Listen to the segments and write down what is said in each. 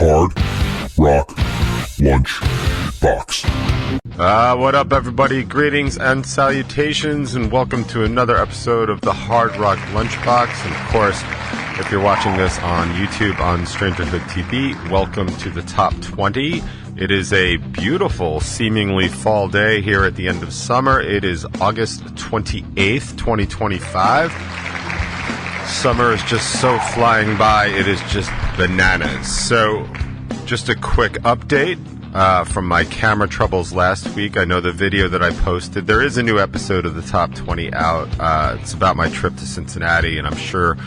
Hard Rock Lunchbox. What up, everybody? Greetings and salutations, and welcome to another episode of the Hard Rock Lunchbox. And of course, if you're watching this on YouTube on Strangerhood TV, welcome to the Top 20. It is a beautiful, seemingly fall day here at the end of summer. It is August 28th, 2025. Summer is just so flying by, it is just bananas. So, just a quick update from my camera troubles last week. I know the video that I posted, there is a new episode of the Top 20 out. It's about my trip to Cincinnati, and I'm sure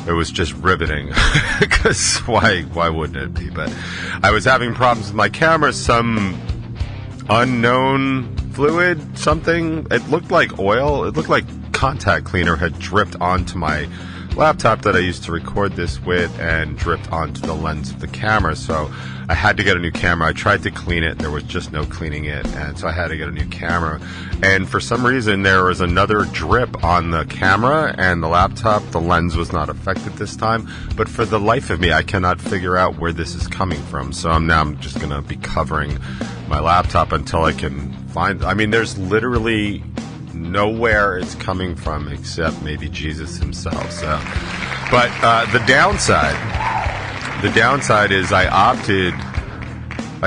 it was just riveting, because why wouldn't it be? But I was having problems with my camera, some unknown fluid, something. It looked like oil. It looked like contact cleaner had dripped onto my laptop that I used to record this with and dripped onto the lens of the camera. So I had to get a new camera. I tried to clean it. There was just no cleaning it. And so I had to get a new camera. And for some reason, there was another drip on the camera and the laptop. The lens was not affected this time. But for the life of me, I cannot figure out where this is coming from. So I'm just going to be covering my laptop until I can find. I mean, there's literally nowhere it's coming from except maybe Jesus himself. So, but the downside is I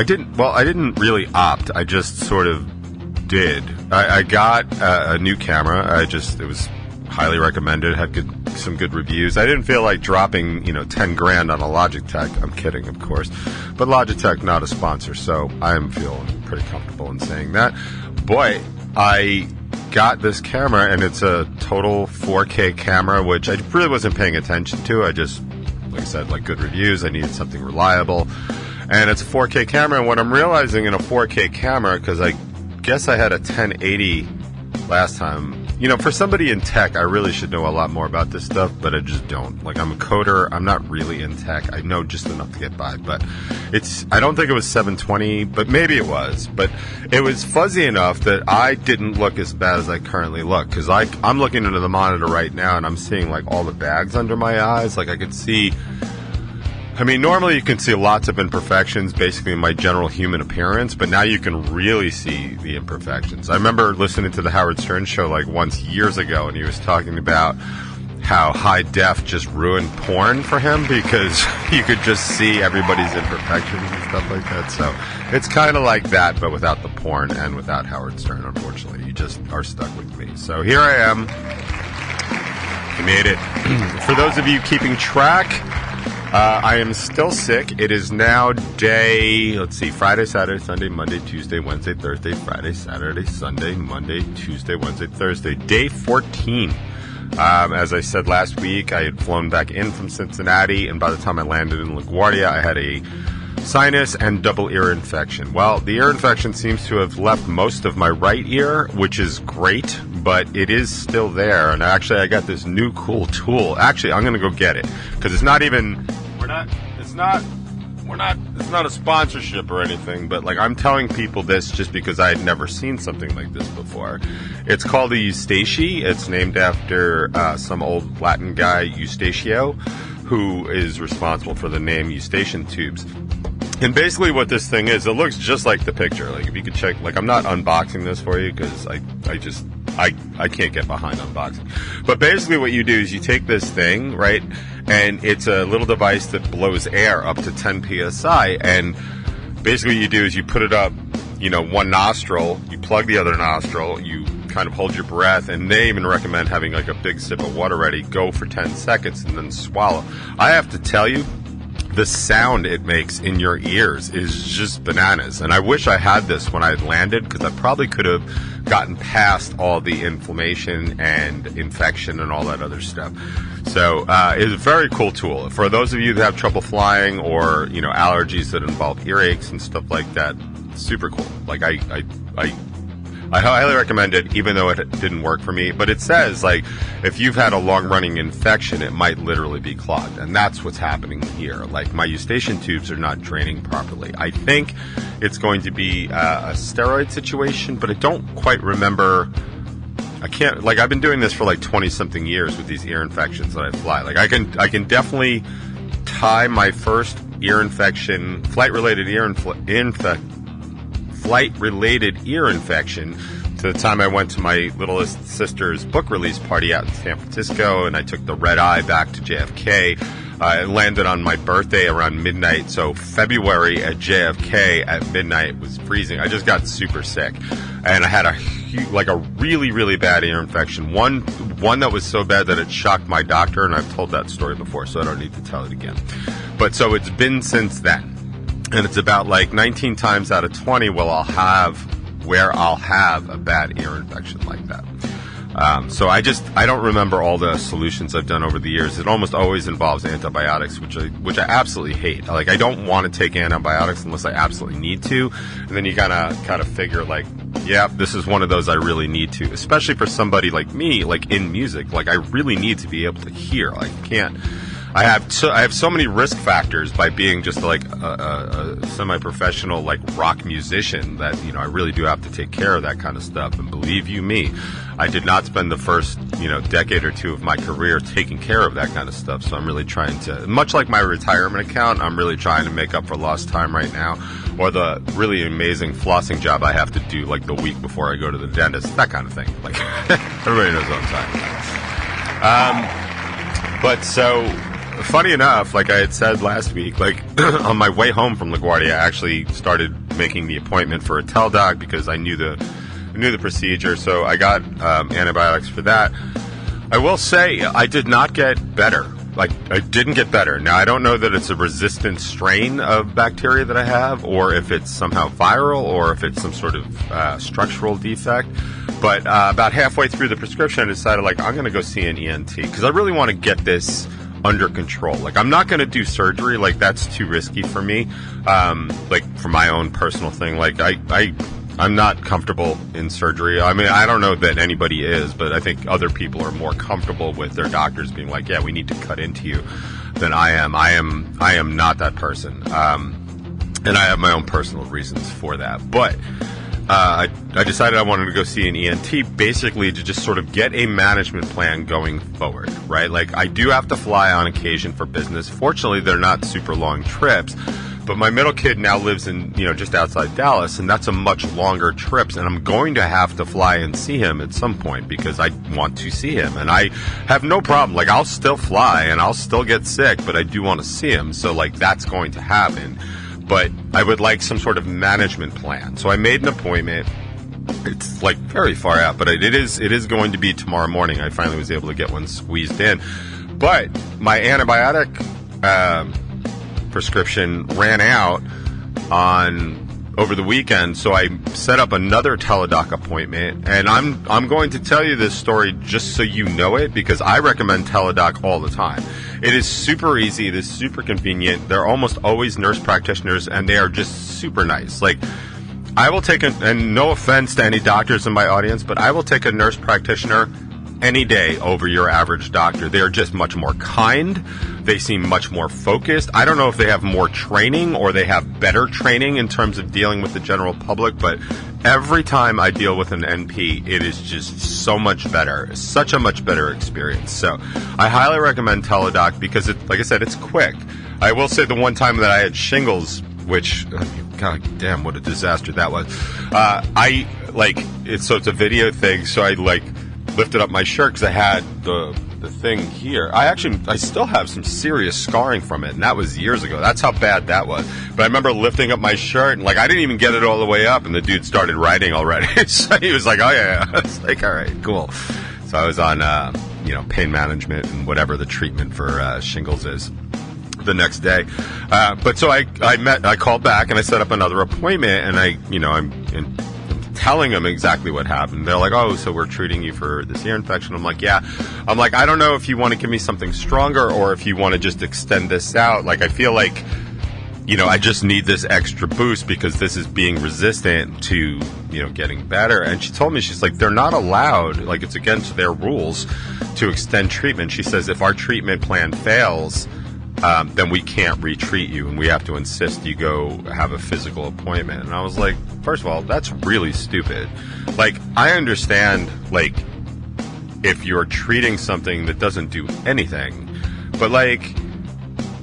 didn't really opt. I just sort of did. I got a new camera. It was highly recommended. Had some good reviews. I didn't feel like dropping, $10 grand on a Logitech. I'm kidding, of course, but Logitech not a sponsor, so I am feeling pretty comfortable in saying that. Boy, I got this camera, and it's a total 4K camera, which I really wasn't paying attention to. I just, like I said, like good reviews. I needed something reliable, and it's a 4K camera. And what I'm realizing in a 4K camera, because I guess I had a 1080 last time. For somebody in tech, I really should know a lot more about this stuff, but I just don't. Like, I'm a coder. I'm not really in tech. I know just enough to get by, but I don't think it was 720, but maybe it was. But it was fuzzy enough that I didn't look as bad as I currently look, because I'm looking into the monitor right now, and I'm seeing, like, all the bags under my eyes. Like, I could see. I mean, normally you can see lots of imperfections, basically in my general human appearance, but now you can really see the imperfections. I remember listening to the Howard Stern show like once years ago, and he was talking about how high def just ruined porn for him, because you could just see everybody's imperfections and stuff like that. So it's kind of like that, but without the porn and without Howard Stern, unfortunately. You just are stuck with me. So here I am. I made it. For those of you keeping track, I am still sick. It is now Friday, Saturday, Sunday, Monday, Tuesday, Wednesday, Thursday, Friday, Saturday, Sunday, Monday, Tuesday, Wednesday, Thursday. Day 14. As I said last week, I had flown back in from Cincinnati, and by the time I landed in LaGuardia, I had a sinus and double ear infection. Well, the ear infection seems to have left most of my right ear, which is great, but it is still there. And actually, I got this new cool tool. Actually, I'm going to go get it, because it's not a sponsorship or anything, but like, I'm telling people this just because I had never seen something like this before. It's called a Eustache. It's named after some old Latin guy, Eustachio, who is responsible for the name Eustachian tubes. And basically what this thing is, it looks just like the picture. Like, if you could check, like, I'm not unboxing this for you, because I can't get behind unboxing. But basically what you do is you take this thing, right, and it's a little device that blows air up to 10 psi, and basically what you do is you put it up, one nostril, you plug the other nostril, you kind of hold your breath, and they even recommend having like a big sip of water ready, go for 10 seconds, and then swallow. I have to tell you, the sound it makes in your ears is just bananas. And I wish I had this when I had landed, because I probably could have gotten past all the inflammation and infection and all that other stuff. So it's a very cool tool. For those of you that have trouble flying, or, allergies that involve earaches and stuff like that, super cool. Like, I highly recommend it, even though it didn't work for me. But it says, like, if you've had a long-running infection, it might literally be clogged. And that's what's happening here. Like, my Eustachian tubes are not draining properly. I think it's going to be a steroid situation, but I don't quite remember. I've been doing this for like 20-something years with these ear infections that I fly. Like, I can definitely tie my first ear infection, flight-related ear infection to the time I went to my littlest sister's book release party out in San Francisco, and I took the red eye back to JFK. It landed on my birthday around midnight, so February at JFK at midnight was freezing. I just got super sick, and I had a really, really bad ear infection. One that was so bad that it shocked my doctor, and I've told that story before, so I don't need to tell it again. But so it's been since then, and it's about like 19 times out of 20 where I'll have a bad ear infection like that. So I don't remember all the solutions I've done over the years. It almost always involves antibiotics, which I absolutely hate. Like, I don't want to take antibiotics unless I absolutely need to. And then you kind of figure, like, yeah, this is one of those I really need to, especially for somebody like me, like in music. Like, I really need to be able to hear. Like, I have so many risk factors by being just like a semi-professional like rock musician that, I really do have to take care of that kind of stuff. And believe you me, I did not spend the first, decade or two of my career taking care of that kind of stuff. So I'm really trying to, much like my retirement account, I'm really trying to make up for lost time right now, or the really amazing flossing job I have to do like the week before I go to the dentist, that kind of thing. Like, everybody knows what I'm talking about. But so, funny enough, like I had said last week, like on my way home from LaGuardia, I actually started making the appointment for a teledoc because I knew the procedure, so I got antibiotics for that. I will say I did not get better. Like, I didn't get better. Now, I don't know that it's a resistant strain of bacteria that I have, or if it's somehow viral, or if it's some sort of structural defect. But about halfway through the prescription, I decided, like, I'm going to go see an ENT, because I really want to get this under control. Like, I'm not going to do surgery. Like, that's too risky for me. Like, for my own personal thing. Like, I'm not comfortable in surgery. I mean, I don't know that anybody is, but I think other people are more comfortable with their doctors being like, yeah, we need to cut into you than I am. I am not that person. And I have my own personal reasons for that. But I decided I wanted to go see an ENT basically to just sort of get a management plan going forward, right? Like, I do have to fly on occasion for business. Fortunately, they're not super long trips. But my middle kid now lives in, just outside Dallas, and that's a much longer trip, and I'm going to have to fly and see him at some point because I want to see him, and I have no problem. Like, I'll still fly, and I'll still get sick, but I do want to see him, so, like, that's going to happen. But I would like some sort of management plan. So I made an appointment. It's, like, very far out, but it is going to be tomorrow morning. I finally was able to get one squeezed in. But my antibiotic prescription ran out over the weekend, so I set up another teledoc appointment, and I'm going to tell you this story just so you know it, because I recommend teledoc all the time. It is super easy, it is super convenient, they're almost always nurse practitioners, and they are just super nice. Like, I will take and no offense to any doctors in my audience, but I will take a nurse practitioner any day over your average doctor. They are just much more kind. They seem much more focused. I don't know if they have more training or they have better training in terms of dealing with the general public, but every time I deal with an NP, it is just so much better. Such a much better experience. So I highly recommend teledoc because, like I said, it's quick. I will say the one time that I had shingles, which, God damn, what a disaster that was. It's a video thing, so I lifted up my shirt because I had the thing here. I still have some serious scarring from it, and that was years ago. That's how bad that was. But I remember lifting up my shirt, and, like, I didn't even get it all the way up, and the dude started writing already. So he was like, oh, yeah. I was like, all right, cool. So I was on, pain management and whatever the treatment for shingles is the next day. But so I called back, and I set up another appointment, and I'm telling them exactly what happened. They're like, oh, so we're treating you for this ear infection. I'm like, yeah. I'm like, I don't know if you want to give me something stronger or if you want to just extend this out. Like, I feel like, I just need this extra boost because this is being resistant to, getting better. And she told me, she's like, they're not allowed, like, it's against their rules to extend treatment. She says, if our treatment plan fails, then we can't retreat you, and we have to insist you go have a physical appointment. And I was like, first of all, that's really stupid. Like, I understand, like, if you're treating something that doesn't do anything, but, like,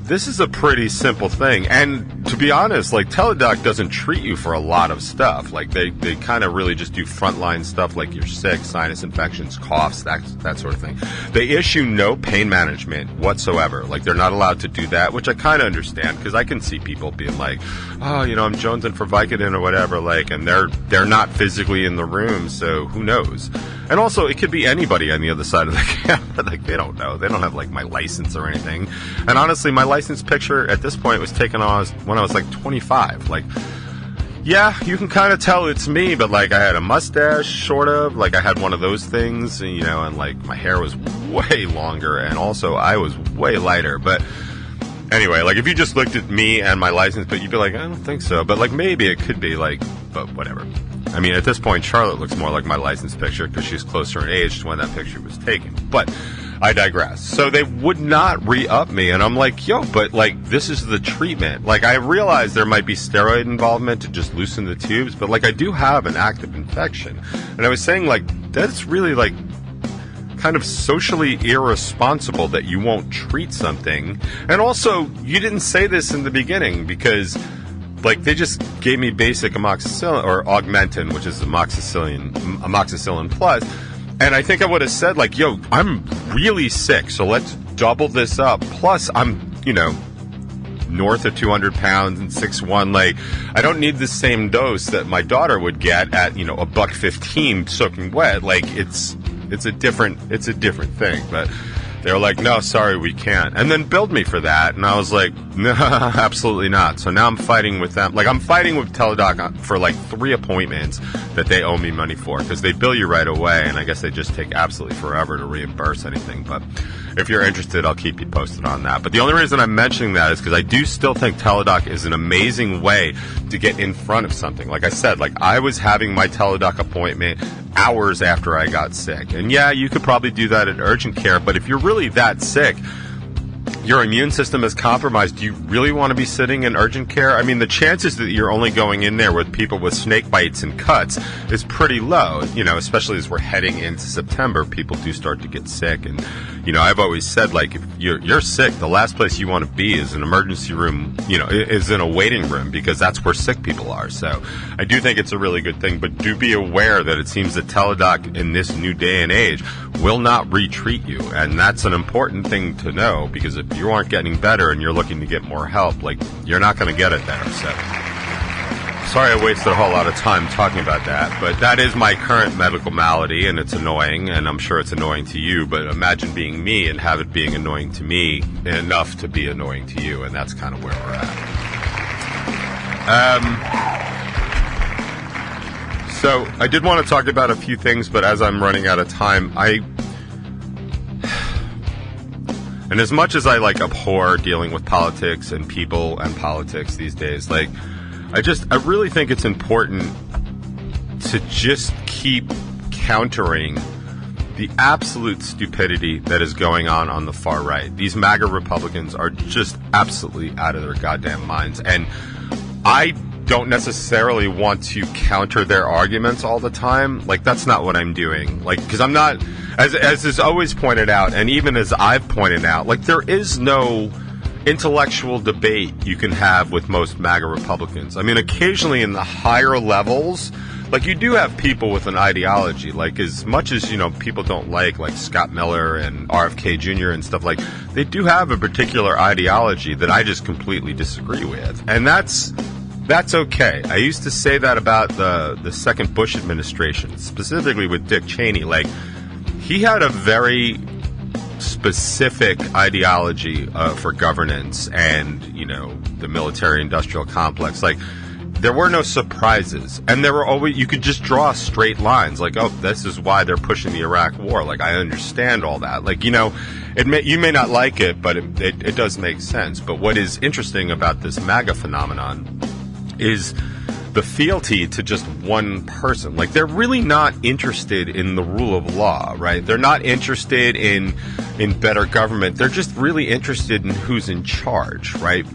this is a pretty simple thing. And to be honest, like, Teladoc doesn't treat you for a lot of stuff. Like, they kind of really just do frontline stuff, like you're sick, sinus infections, coughs, that sort of thing. They issue no pain management whatsoever. Like, they're not allowed to do that, which I kind of understand, because I can see people being like, oh, you know, I'm jonesing for Vicodin or whatever, like, and they're not physically in the room, so who knows? And also, it could be anybody on the other side of the camera. Like, they don't know. They don't have, like, my license or anything. And honestly, my license picture at this point was taken when I was, like, 25. Like, yeah, you can kind of tell it's me, but, like, I had a mustache, sort of. Like, I had one of those things, you know, and, like, my hair was way longer. And also, I was way lighter. But anyway, like, if you just looked at me and my license, but you'd be like, I don't think so. But, like, maybe it could be, like, but whatever. I mean, at this point, Charlotte looks more like my license picture because she's closer in age to when that picture was taken. But I digress. So they would not re-up me, and I'm like, yo, but, like, this is the treatment. Like, I realize there might be steroid involvement to just loosen the tubes, but, like, I do have an active infection. And I was saying, like, that's really, like, kind of socially irresponsible that you won't treat something. And also, you didn't say this in the beginning because, like, they just gave me basic amoxicillin, or Augmentin, which is amoxicillin plus. And I think I would have said, like, yo, I'm really sick, so let's double this up. Plus, I'm, you know, north of 200 pounds and 6'1". Like, I don't need the same dose that my daughter would get at, you know, $1.15 soaking wet. Like, it's a different thing. But they were like, no, sorry, we can't. And then billed me for that. And I was like, no, absolutely not. So now I'm fighting with them. Like, I'm fighting with Teladoc for, like, 3 appointments that they owe me money for, because they bill you right away. And I guess they just take absolutely forever to reimburse anything. But if you're interested, I'll keep you posted on that. But the only reason I'm mentioning that is because I do still think Teladoc is an amazing way to get in front of something. Like I said, like, I was having my Teladoc appointment hours after I got sick. And yeah, you could probably do that at urgent care, but if you're really that sick, your immune system is compromised, do you really want to be sitting in urgent care? I mean, the chances that you're only going in there with people with snake bites and cuts is pretty low, you know, especially as we're heading into September. People do start to get sick. And, you know, I've always said, like, if you're sick, the last place you want to be is an emergency room, you know, is in a waiting room, because that's where sick people are. So I do think it's a really good thing, but do be aware that it seems that Teladoc in this new day and age will not retreat you. And that's an important thing to know, because if you aren't getting better and you're looking to get more help, like, you're not going to get it there. So sorry I wasted a whole lot of time talking about that, but that is my current medical malady, and it's annoying, and I'm sure it's annoying to you, but imagine being me and have it being annoying to me enough to be annoying to you, and that's kind of where we're at. So I did want to talk about a few things, but as I'm running out of time, and as much as I, like, abhor dealing with politics and people and politics these days, like, I really think it's important to just keep countering the absolute stupidity that is going on the far right. These MAGA Republicans are just absolutely out of their goddamn minds. And I don't necessarily want to counter their arguments all the time. Like, that's not what I'm doing. Like, because I'm not, as is always pointed out, and even as I've pointed out, like, there is no intellectual debate you can have with most MAGA Republicans. I mean, occasionally in the higher levels, like, you do have people with an ideology. Like, as much as, you know, people don't like Scott Miller and RFK Jr. and stuff, like, they do have a particular ideology that I just completely disagree with. And that's okay. I used to say that about the second Bush administration, specifically with Dick Cheney. Like, he had a very specific ideology for governance and, you know, the military-industrial complex. Like, there were no surprises, and there were always, you could just draw straight lines. Like, oh, this is why they're pushing the Iraq War. Like, I understand all that. Like, you know, you may not like it, but it does make sense. But what is interesting about this MAGA phenomenon is the fealty to just one person. Like, they're really not interested in the rule of law, right? They're not interested in better government. They're just really interested in who's in charge, right?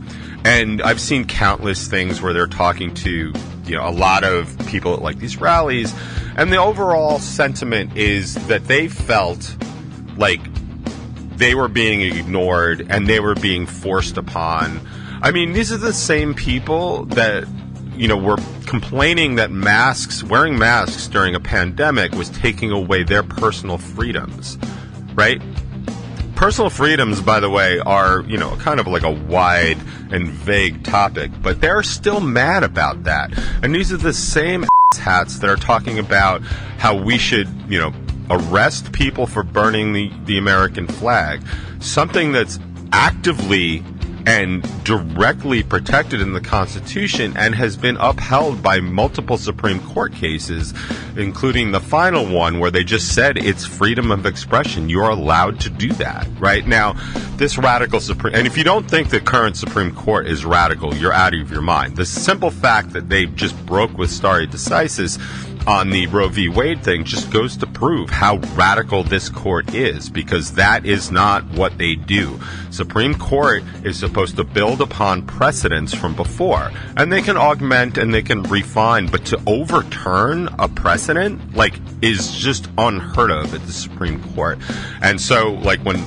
And I've seen countless things where they're talking to, you know, a lot of people at, like, these rallies, and the overall sentiment is that they felt like they were being ignored and they were being forced upon. I mean, these are the same people that, were complaining that wearing masks during a pandemic was taking away their personal freedoms, right? Personal freedoms, by the way, are, kind of like a wide and vague topic, but they're still mad about that. And these are the same hats that are talking about how we should, arrest people for burning the American flag. Something that's actively and directly protected in the Constitution and has been upheld by multiple Supreme Court cases, including the final one where they just said it's freedom of expression. You're allowed to do that. Right now, this radical Supreme... And if you don't think the current Supreme Court is radical, you're out of your mind. The simple fact that they just broke with stare decisis on the Roe v. Wade thing just goes to prove how radical this court is, because that is not what they do. Supreme Court is supposed to build upon precedents from before, and they can augment and they can refine, but to overturn a precedent, is just unheard of at the Supreme Court. And so,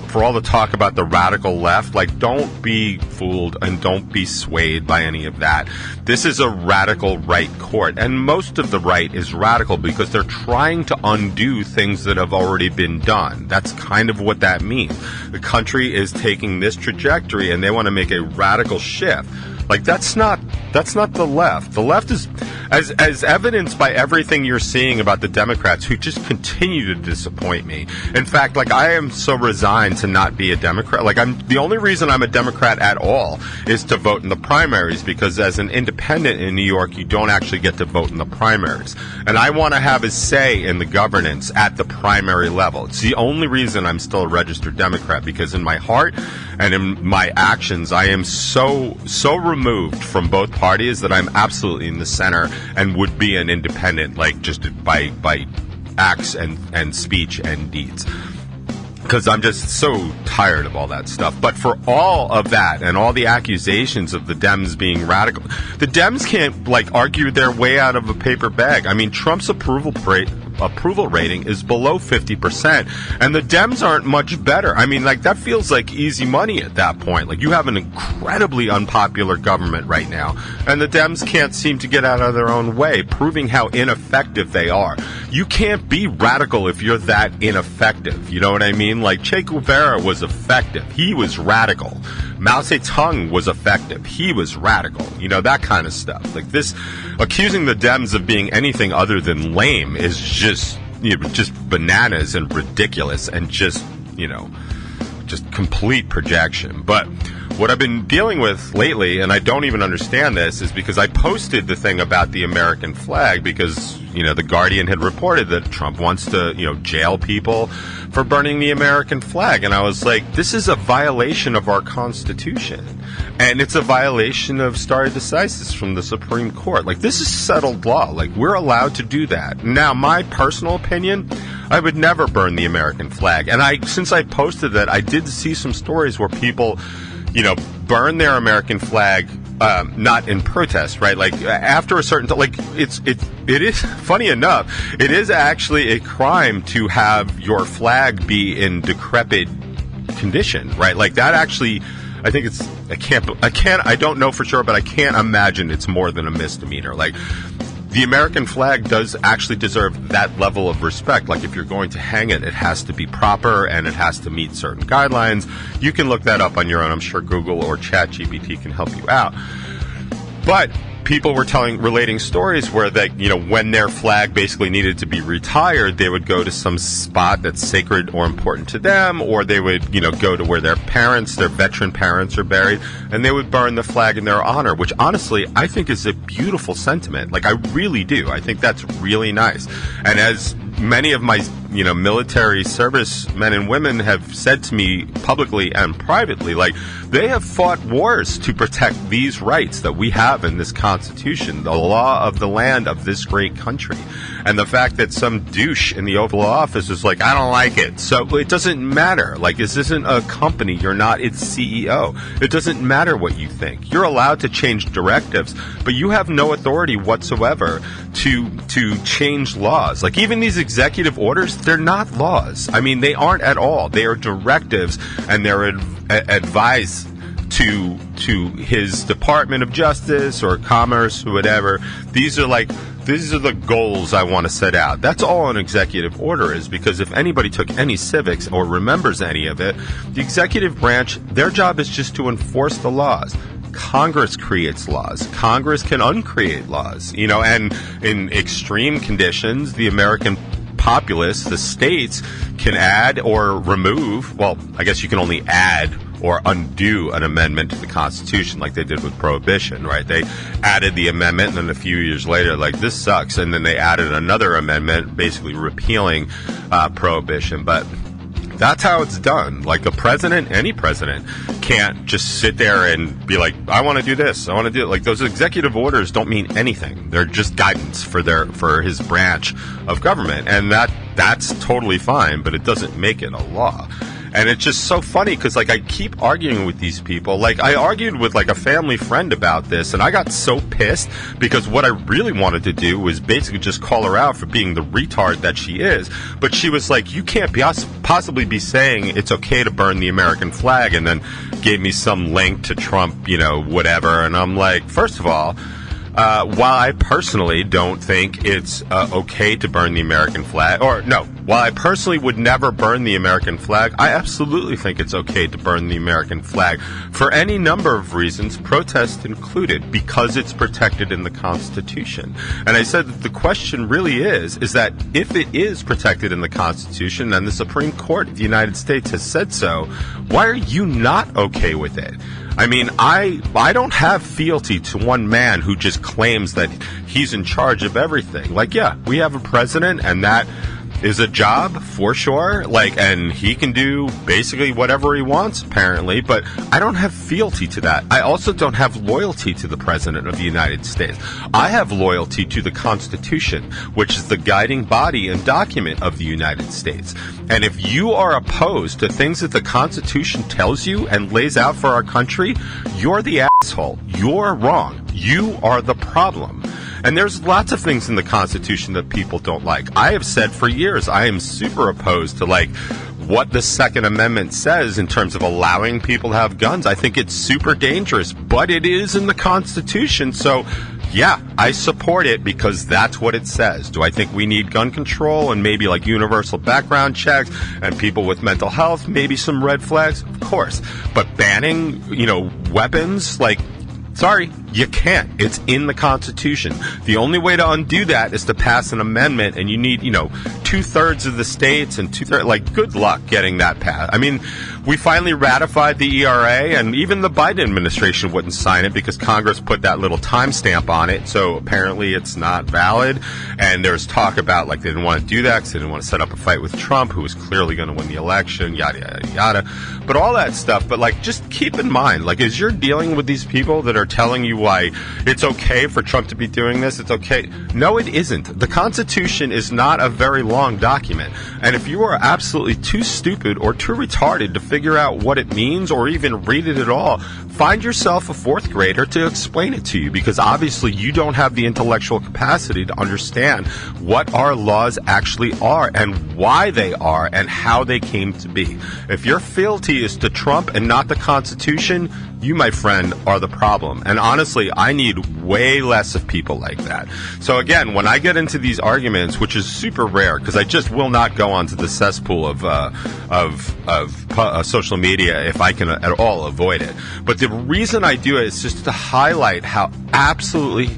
for all the talk about the radical left, don't be fooled and don't be swayed by any of that. This is a radical right court, and most of the right is radical because they're trying to undo things that have already been done. That's kind of what that means. The country is taking this trajectory and they want to make a radical shift. That's not the left. The left is, as evidenced by everything you're seeing about the Democrats, who just continue to disappoint me. In fact, I am so resigned to not be a Democrat. The only reason I'm a Democrat at all is to vote in the primaries, because as an independent in New York, you don't actually get to vote in the primaries. And I want to have a say in the governance at the primary level. It's the only reason I'm still a registered Democrat, because in my heart and in my actions, I am so removed from both parties that I'm absolutely in the center and would be an independent, just by acts and speech and deeds. Because I'm just so tired of all that stuff. But for all of that and all the accusations of the Dems being radical, the Dems can't argue their way out of a paper bag. I mean, Trump's approval rating is below 50%, and the Dems aren't much better. I mean, that feels like easy money at that point. You have an incredibly unpopular government right now, and the Dems can't seem to get out of their own way, proving how ineffective they are. You can't be radical if you're that ineffective. You know what I mean? Che Guevara was effective. He was radical. Mao Zedong was effective. He was radical. That kind of stuff. This, accusing the Dems of being anything other than lame is just bananas and ridiculous and just complete projection. But what I've been dealing with lately, and I don't even understand this, is because I posted the thing about the American flag because, the Guardian had reported that Trump wants to, jail people for burning the American flag. And I was like, this is a violation of our Constitution. And it's a violation of stare decisis from the Supreme Court. This is settled law. We're allowed to do that. Now, my personal opinion, I would never burn the American flag. And since I posted that, I did see some stories where people, burn their American flag, not in protest, right? After a certain time, it is funny enough, it is actually a crime to have your flag be in decrepit condition, right? That actually, I think I don't know for sure, but I can't imagine it's more than a misdemeanor. The American flag does actually deserve that level of respect. If you're going to hang it, it has to be proper and it has to meet certain guidelines. You can look that up on your own. I'm sure Google or ChatGPT can help you out. But people were relating stories where when their flag basically needed to be retired, they would go to some spot that's sacred or important to them, or they would, go to where their veteran parents are buried, and they would burn the flag in their honor, which honestly, I think is a beautiful sentiment. I really do. I think that's really nice. And as many of my, military service men and women have said to me publicly and privately, they have fought wars to protect these rights that we have in this Constitution, the law of the land of this great country. And the fact that some douche in the Oval Office is I don't like it. So it doesn't matter. This isn't a company. You're not its CEO. It doesn't matter what you think. You're allowed to change directives, but you have no authority whatsoever to change laws. Even these executive orders, they're not laws. I mean, they aren't at all. They are directives, and they're advice to his Department of Justice or Commerce or whatever. These are the goals I want to set out. That's all an executive order is, because if anybody took any civics or remembers any of it, the executive branch, their job is just to enforce the laws. Congress creates laws. Congress can uncreate laws, and in extreme conditions, the American populace, the states, can add or remove. Well, I guess you can only add or undo an amendment to the Constitution, like they did with Prohibition, right? They added the amendment, and then a few years later, like, this sucks, and then they added another amendment, basically repealing Prohibition. But that's how it's done. Like, a president, any president, can't just sit there and be like, I want to do this, I want to do it. Like, those executive orders don't mean anything. They're just guidance for his branch of government, and that's totally fine, but it doesn't make it a law. And it's just so funny because, like, I keep arguing with these people. Like, I argued with, like, a family friend about this, and I got so pissed because what I really wanted to do was basically just call her out for being the retard that she is. But she was like, you can't possibly be saying it's okay to burn the American flag, and then gave me some link to Trump, whatever. And I'm like, first of all, while I personally don't think it's okay to burn the American flag, while I personally would never burn the American flag, I absolutely think it's okay to burn the American flag for any number of reasons, protest included, because it's protected in the Constitution. And I said that the question really is that if it is protected in the Constitution, and the Supreme Court of the United States has said so, why are you not okay with it? I mean, I don't have fealty to one man who just claims that he's in charge of everything. Like, yeah, we have a president, and that is a job for sure. Like, and he can do basically whatever he wants, apparently. But I don't have fealty to that. I also don't have loyalty to the president of the United States. I have loyalty to the Constitution, which is the guiding body and document of the United States. And if you are opposed to things that the Constitution tells you and lays out for our country, you're the asshole. You're wrong. You are the problem. And there's lots of things in the Constitution that people don't like. I have said for years I am super opposed to, like, what the Second Amendment says in terms of allowing people to have guns. I think it's super dangerous, but it is in the Constitution. So, yeah, I support it because that's what it says. Do I think we need gun control and maybe like universal background checks and people with mental health, maybe some red flags? Of course. But banning, weapons, like, sorry, you can't. It's in the Constitution. The only way to undo that is to pass an amendment, and you need, 2/3 of the states and 2/3. Like, good luck getting that passed. I mean, we finally ratified the ERA, and even the Biden administration wouldn't sign it because Congress put that little timestamp on it. So apparently it's not valid. And there's talk about, like, they didn't want to do that because they didn't want to set up a fight with Trump, who was clearly going to win the election, yada, yada, yada. But all that stuff. But, like, just keep in mind, like, as you're dealing with these people that are telling you why it's okay for Trump to be doing this, it's okay. No, it isn't. The Constitution is not a very long document. And if you are absolutely too stupid or too retarded to figure out what it means or even read it at all, find yourself a fourth grader to explain it to you, because obviously you don't have the intellectual capacity to understand what our laws actually are and why they are and how they came to be. If your fealty is to Trump and not the Constitution, you, my friend, are the problem. And honestly, I need way less of people like that. So again, when I get into these arguments, which is super rare because I just will not go onto the cesspool of social media if I can at all avoid it. But the reason I do it is just to highlight how absolutely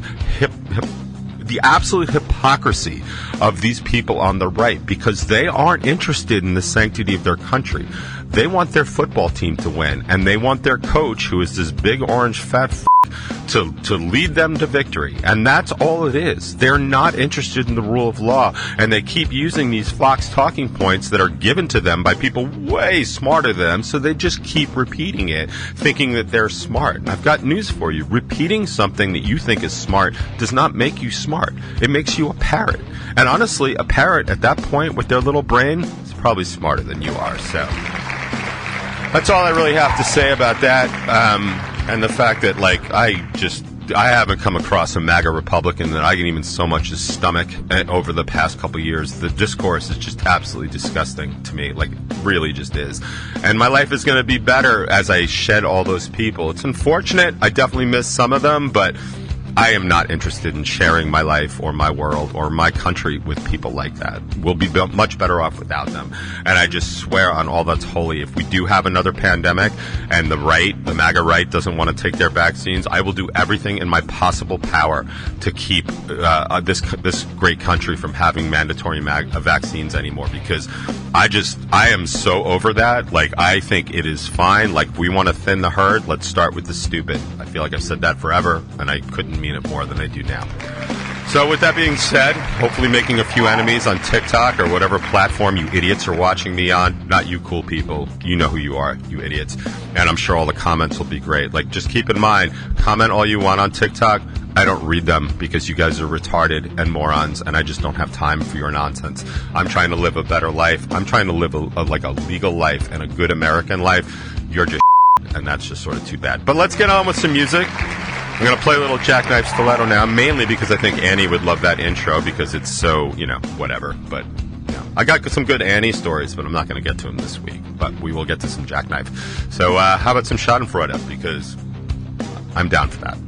the absolute hypocrisy of these people on the right, because they aren't interested in the sanctity of their country. They want their football team to win, and they want their coach, who is this big orange fat to lead them to victory. And that's all it is. They're not interested in the rule of law, and they keep using these Fox talking points that are given to them by people way smarter than them, so they just keep repeating it, thinking that they're smart. And I've got news for you. Repeating something that you think is smart does not make you smart. It makes you a parrot. And honestly, a parrot at that point with their little brain is probably smarter than you are. So that's all I really have to say about that. And the fact that, like, I just I haven't come across a MAGA Republican that I can even so much as stomach over the past couple years. The discourse is just absolutely disgusting to me, like really just is. And my life is going to be better as I shed all those people. It's unfortunate. I definitely miss some of them, but I am not interested in sharing my life or my world or my country with people like that. We'll be much better off without them. And I just swear on all that's holy, if we do have another pandemic and the MAGA right, doesn't want to take their vaccines, I will do everything in my possible power to keep this great country from having mandatory vaccines anymore, because I am so over that. Like, I think it is fine. Like, we want to thin the herd. Let's start with the stupid. I feel like I've said that forever, and I couldn't mean it more than I do now. So with that being said, hopefully making a few enemies on TikTok or whatever platform you idiots are watching me on. Not you cool people. You know who you are, you idiots. And I'm sure all the comments will be great. Like, just keep in mind, comment all you want on TikTok. I don't read them because you guys are retarded and morons, and I just don't have time for your nonsense. I'm trying to live a better life. I'm trying to live a legal life and a good American life. You're just and that's just sort of too bad. But let's get on with some music. I'm going to play a little Jackknife Stiletto now, mainly because I think Annie would love that intro because it's so, whatever. But, I got some good Annie stories, but I'm not going to get to them this week. But we will get to some Jackknife. So how about some Schadenfreude, because I'm down for that.